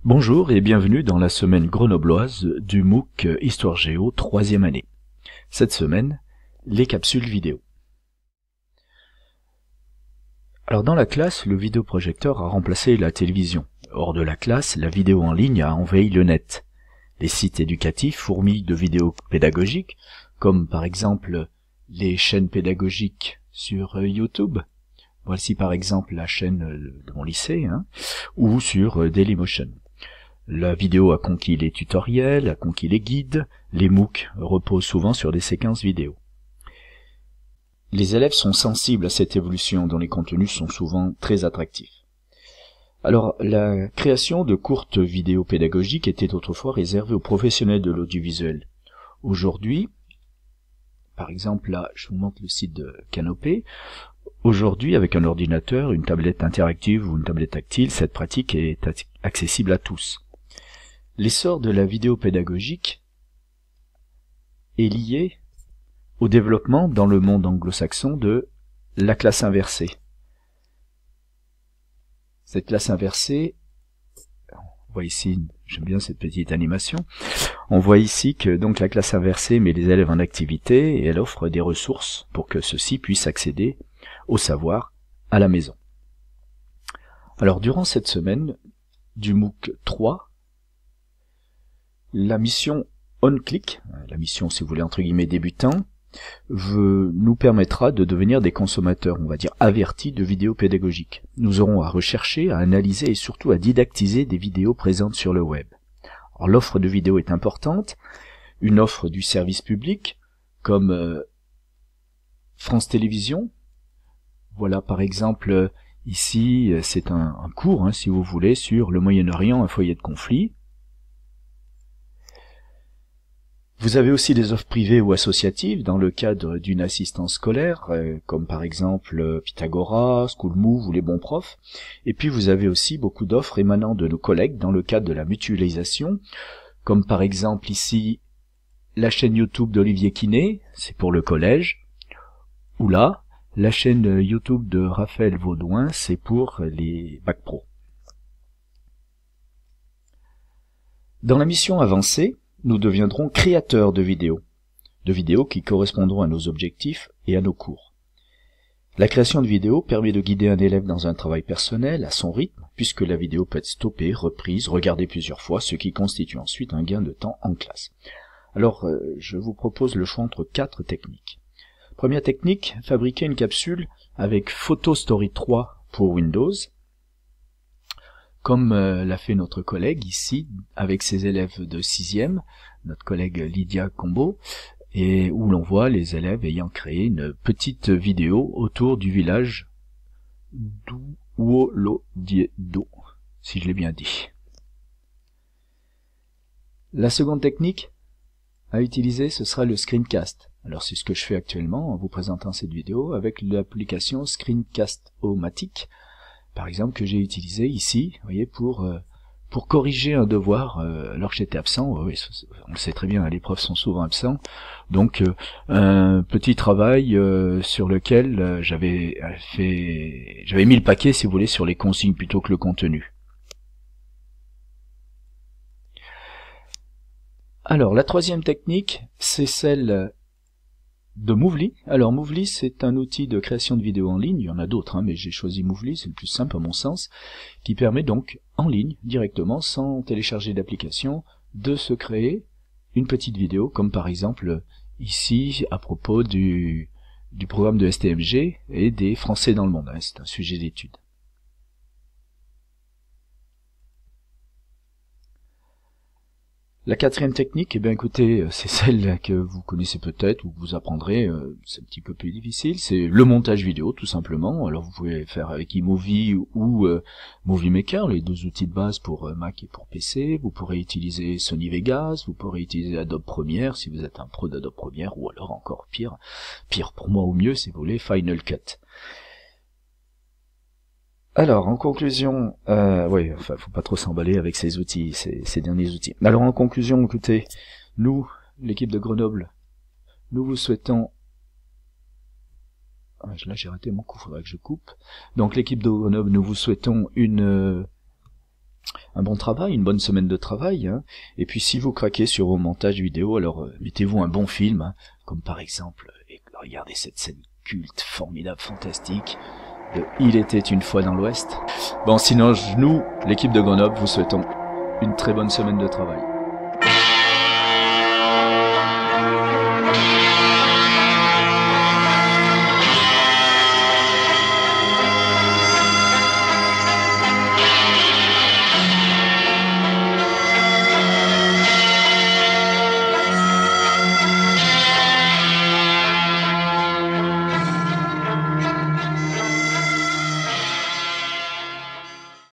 Bonjour et bienvenue dans la semaine grenobloise du MOOC Histoire Géo 3e année. Cette semaine, les capsules vidéo. Alors dans la classe, le vidéoprojecteur a remplacé la télévision. Hors de la classe, la vidéo en ligne a envahi le net. Les sites éducatifs fourmillent de vidéos pédagogiques, comme par exemple les chaînes pédagogiques sur YouTube. Voici par exemple la chaîne de mon lycée, ou sur Dailymotion. La vidéo a conquis les tutoriels, a conquis les guides, les MOOC reposent souvent sur des séquences vidéo. Les élèves sont sensibles à cette évolution dont les contenus sont souvent très attractifs. Alors, la création de courtes vidéos pédagogiques était autrefois réservée aux professionnels de l'audiovisuel. Aujourd'hui, par exemple là, je vous montre le site de Canopé. Aujourd'hui, avec un ordinateur, une tablette interactive ou une tablette tactile, cette pratique est accessible à tous. L'essor de la vidéo pédagogique est lié au développement dans le monde anglo-saxon de la classe inversée. Cette classe inversée, on voit ici, j'aime bien cette petite animation, on voit ici que donc la classe inversée met les élèves en activité et elle offre des ressources pour que ceux-ci puissent accéder au savoir à la maison. Alors durant cette semaine du MOOC 3, la mission OnClick, la mission si vous voulez entre guillemets débutant, nous permettra de devenir des consommateurs, on va dire avertis de vidéos pédagogiques. Nous aurons à rechercher, à analyser et surtout à didactiser des vidéos présentes sur le web. Alors l'offre de vidéos est importante, une offre du service public comme France Télévisions. Voilà par exemple ici c'est un cours si vous voulez sur le Moyen-Orient, un foyer de conflit. Vous avez aussi des offres privées ou associatives dans le cadre d'une assistance scolaire, comme par exemple Pythagora, Schoolmove ou les bons profs. Et puis vous avez aussi beaucoup d'offres émanant de nos collègues dans le cadre de la mutualisation, comme par exemple ici la chaîne YouTube d'Olivier Quinet, c'est pour le collège, ou là, la chaîne YouTube de Raphaël Vaudouin, c'est pour les bacs pro. Dans la mission avancée, nous deviendrons créateurs de vidéos qui correspondront à nos objectifs et à nos cours. La création de vidéos permet de guider un élève dans un travail personnel, à son rythme, puisque la vidéo peut être stoppée, reprise, regardée plusieurs fois, ce qui constitue ensuite un gain de temps en classe. Alors, je vous propose le choix entre 4 techniques. Première technique, fabriquer une capsule avec Photo Story 3 pour Windows, comme l'a fait notre collègue ici, avec ses élèves de 6e, notre collègue Lydia Combo, et où l'on voit les élèves ayant créé une petite vidéo autour du village d'Uolodiedo, si je l'ai bien dit. La seconde technique à utiliser, ce sera le screencast. Alors c'est ce que je fais actuellement en vous présentant cette vidéo avec l'application Screencast-O-Matic, par exemple, que j'ai utilisé ici, vous voyez, pour corriger un devoir alors que j'étais absent. Oui, on le sait très bien, les profs sont souvent absents. Donc un petit travail sur lequel j'avais mis le paquet, si vous voulez, sur les consignes plutôt que le contenu. Alors la troisième technique, c'est celle de Movely. Alors Movely, c'est un outil de création de vidéos en ligne, il y en a d'autres, mais j'ai choisi Movely, c'est le plus simple à mon sens, qui permet donc en ligne, directement, sans télécharger d'application, de se créer une petite vidéo, comme par exemple ici, à propos du programme de STMG et des Français dans le monde, c'est un sujet d'étude. La quatrième technique, écoutez, c'est celle que vous connaissez peut-être ou que vous apprendrez, c'est un petit peu plus difficile, c'est le montage vidéo tout simplement. Alors vous pouvez faire avec iMovie ou Movie Maker, les deux outils de base pour Mac et pour PC. Vous pourrez utiliser Sony Vegas, vous pourrez utiliser Adobe Premiere si vous êtes un pro d'Adobe Premiere, ou alors encore pire pour moi ou mieux si vous voulez, Final Cut. Alors, en conclusion, faut pas trop s'emballer avec ces outils, ces derniers outils. Alors, en conclusion, écoutez, nous, l'équipe de Grenoble, nous vous souhaitons... Là, j'ai raté mon coup, faudra que je coupe. Donc, l'équipe de Grenoble, nous vous souhaitons une un bon travail, une bonne semaine de travail, hein. Et puis si vous craquez sur vos montages vidéo, alors mettez-vous un bon film, hein, comme par exemple, et regardez cette scène culte, formidable, fantastique, de Il était une fois dans l'Ouest. Bon, sinon, nous, l'équipe de Grenoble, vous souhaitons une très bonne semaine de travail.